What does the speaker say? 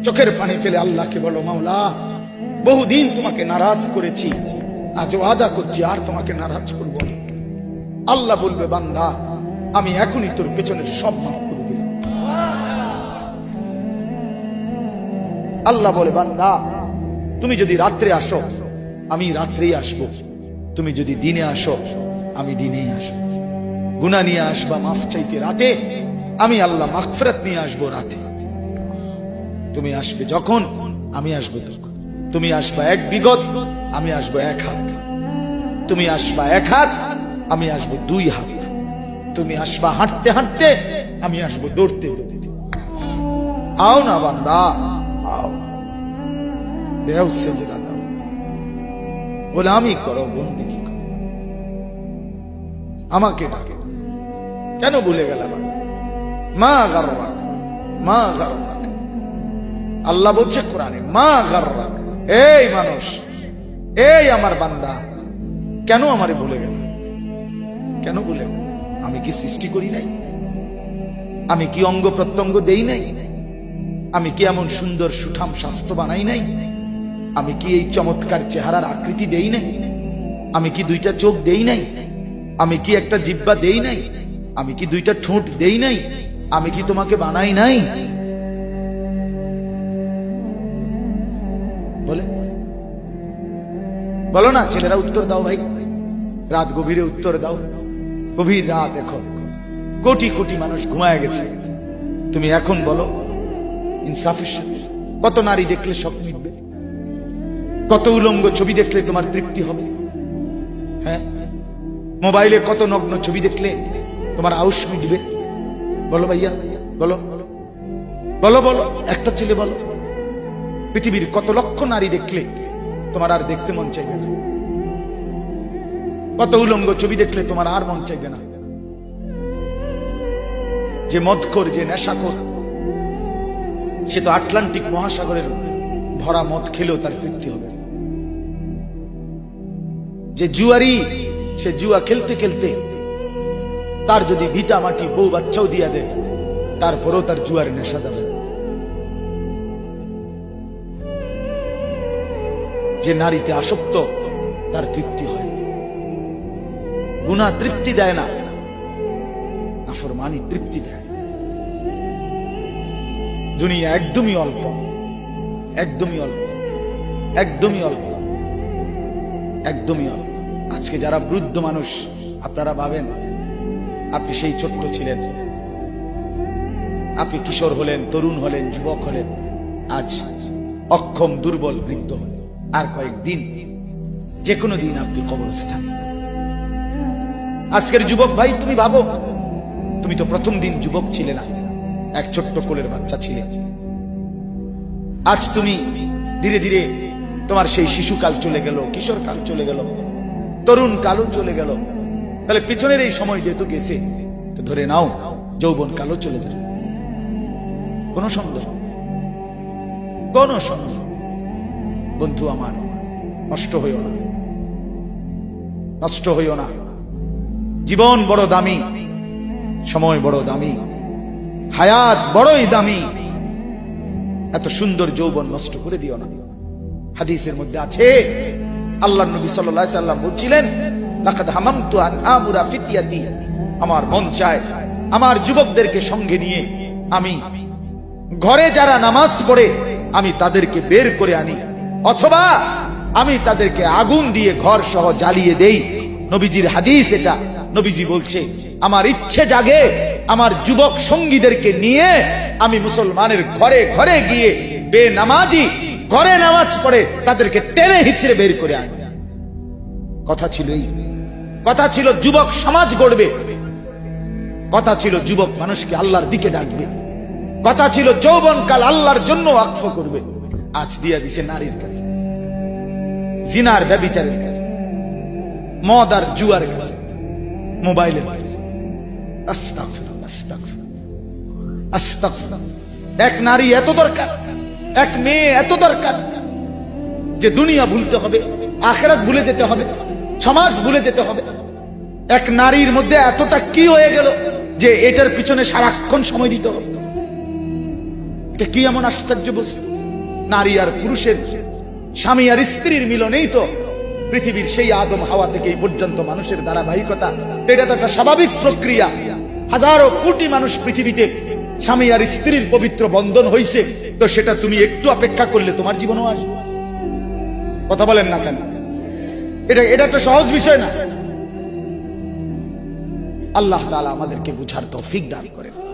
চোখের পানি ফেলে আল্লাহকে বলো, মাওলা বহুদিন তোমাকে নারাজ করেছি, আজ ওয়াদা করছি আর তোমাকে নারাজ করব না। আল্লাহ বলবে, বান্দা আমি এখনই তোর পেছনের সব মাফ করে দিলাম। আল্লাহ বলে, বান্দা তুমি যদি রাত্রে আসো আমি রাত্রেই আসবো, তুমি যদি দিনে আসো আমি দিনেই আসবো। গুনাহ নিয়ে আসবা মাফ চাইতে রাতে, আমি আল্লাহ মাগফিরাত নিয়ে আসবো রাতে। তুমি আসবে যখন আমি আসবো তখন। তুমি আসবা এক বিগত, আমি আসবো এক হাত। তুমি আসবা এক হাত, আমি আসবো দুই হাত। তুমি আসবা হাঁটতে হাঁটতে, আমি আসবো দৌড়তে দৌড়তে। আও না বান্দা, আও, দেও সেজদা দাও, গোলামি করো, বন্দেগী করো, আমাকে ডাকে। কেন ভুলে গেলাম? মা গাররাক, মা গাররাক। আল্লাহ বলছে কোরআনে, মা গাররাক। এই মানুষ, এই আমার বান্দা, কেন আমারে ভুলে গেল? কেন ভুলে গেল? আমি কি সৃষ্টি করি নাই? আমি কি অঙ্গ প্রত্যঙ্গ দেই নাই? আমি কি এমন সুন্দর সুঠাম স্বাস্থ্য বানাই নাই? আমি কি এই চমৎকার চেহারার আকৃতি দেই নাই? আমি কি দুইটা চোখ দেই নাই? আমি কি একটা জিহ্বা দেই নাই? আমি কি দুইটা ঠোঁট দেই নাই? আমি কি তোমাকে বানাই নাই? বলে বলো না ছেলেরা, উত্তর দাও ভাই, রাত গভীরে উত্তর দাও। গভীর রাত, এখন কোটি কোটি মানুষ ঘুমায় গেছে। তুমি এখন বলো ইনসাফের সাথে, কত নারী দেখলে সব মিটবে? কত উলঙ্গ ছবি দেখলে তোমার তৃপ্তি হবে? হ্যাঁ, মোবাইলে কত নগ্ন ছবি দেখলে তোমার আউশ মিটবে? বলো ভাইয়া, বলো বলো বলো, একটা ছেলে বলো। পৃথিবীর কত লক্ষ নারী দেখলে তোমার আর দেখতে মন চাইবে না? কত উলঙ্গ ছবি দেখলে তোমার আর মন চাইবে না? যে মদখোর, যে নেশাখোর, সে তো আটলান্টিক মহাসাগরের ভরা মদ খেলেও তার তৃপ্তি হবে। যে জুয়ারি, সে জুয়া খেলতে খেলতে তার যদি ভিটা মাটি বউ বাচ্চাও দিয়া দেয়, তারপরেও তার জুয়ার নেশা যাবে। যে নারীতে আসক্ত, তার তৃপ্তি হয়। গুনাহ তৃপ্তি দেয় না, নাফরমানি তৃপ্তি দেয়। দুনিয়া একদমই অল্প, একদমই অল্প, একদমই অল্প, একদমই অল্প। আজকে যারা বৃদ্ধ মানুষ, আপনারা ভাবেন আপনি সেই ছোট্ট ছিলেন, আপনি কিশোর হলেন, তরুণ হলেন, যুবক হলেন, আজ অক্ষম দুর্বল বৃদ্ধ হলেন। আর কয়েকদিন, যে কোনো দিন আপনি কবরস্থান। আজকের যুবক ভাই, তুমি ভাবো, তুমি তো প্রথম দিন যুবক ছিলে না, এক ছোট্ট কোলের বাচ্চা ছিলে। আজ তুমি ধীরে ধীরে তোমার সেই শিশুকাল চলে গেল, কিশোর কাল চলে গেল, তরুণ কালও চলে গেল। তাহলে পিছনের এই সময় যেহেতু গেছে, তো ধরে নাও যৌবন কালও চলে যাবে। কোনো সন্দেহ, কোন সন্দেহ। বন্ধু আমার, নষ্ট হইও না, নষ্ট হইও না। জীবন বড় দামি, সময় বড় দামি, হায়াত বড়ই দামি। এত সুন্দর যৌবন নষ্ট করে দিও না। হাদিসের মধ্যে আছে, আল্লাহর নবী সাল্লাল্লাহু আলাইহি সাল্লাম বলছিলেন, লাকাদ হামামতু আন আমুরা ফিতিয়াতি, আমার মন চায় আমার যুবকদেরকে সঙ্গে নিয়ে আমি ঘরে যারা নামাজ পড়ে আমি তাদেরকে বের করে আনি, অথবা আমি তাদেরকে আগুন দিয়ে ঘর সহ জ্বালিয়ে দেই। নবীজির হাদিস এটা। নবীজি বলছে, আমার ইচ্ছে জাগে আমার যুবক সঙ্গীদেরকে নিয়ে আমি মুসলমানের ঘরে ঘরে গিয়ে বেনামাজি ঘরে নামাজ পড়ে তাদেরকে টেনে হিচড়ে বের করে আনি। কথা ছিল এই, কথা ছিল যুবক সমাজ গড়বে, কথা ছিল যুবক মানুষকে আল্লাহর দিকে ডাকবে, কথা ছিল যৌবনকাল আল্লাহর জন্য ওয়াকফ করবে। আজ দিয়া দিছে নারীর কাছে, জিনার ব্যভিচারের কাছে, মদ আর জুয়ার কাছে, মোবাইলের কাছে। আস্তাগফিরুল্লাহ, আস্তাগফিরুল্লাহ, আস্তাগফিরুল্লাহ। এক নারী এত দরকার, এক মেয়ে এত দরকার যে দুনিয়া ভুলতে হবে, আখিরাত ভুলে যেতে হবে, সমাজ ভুলে যেতে হবে। এক নারীর মধ্যে এতটা কি হয়ে গেল যে এটার পিছনে সারাক্ষণ সময় দিতে হবে? এটা কি এমন আশ্চর্য বস্তু? নারী আর পুরুষের, স্বামী আর স্ত্রীর মিলনেই তো পৃথিবীর সেই আদম হাওয়া থেকে এই পর্যন্ত মানুষের ধারাবাহিকতা। এটা তো একটা স্বাভাবিক প্রক্রিয়া। হাজারো কোটি মানুষ পৃথিবীতে স্বামী আর স্ত্রীর পবিত্র বন্ধন হইছে, তো সেটা তুমি একটু অপেক্ষা করলে তোমার জীবনও আসবে। কথা বলেন না কেন? এটা একটা সহজ বিষয় না। আল্লাহ তাআলা আমাদেরকে বুঝার তৌফিক দান করেন।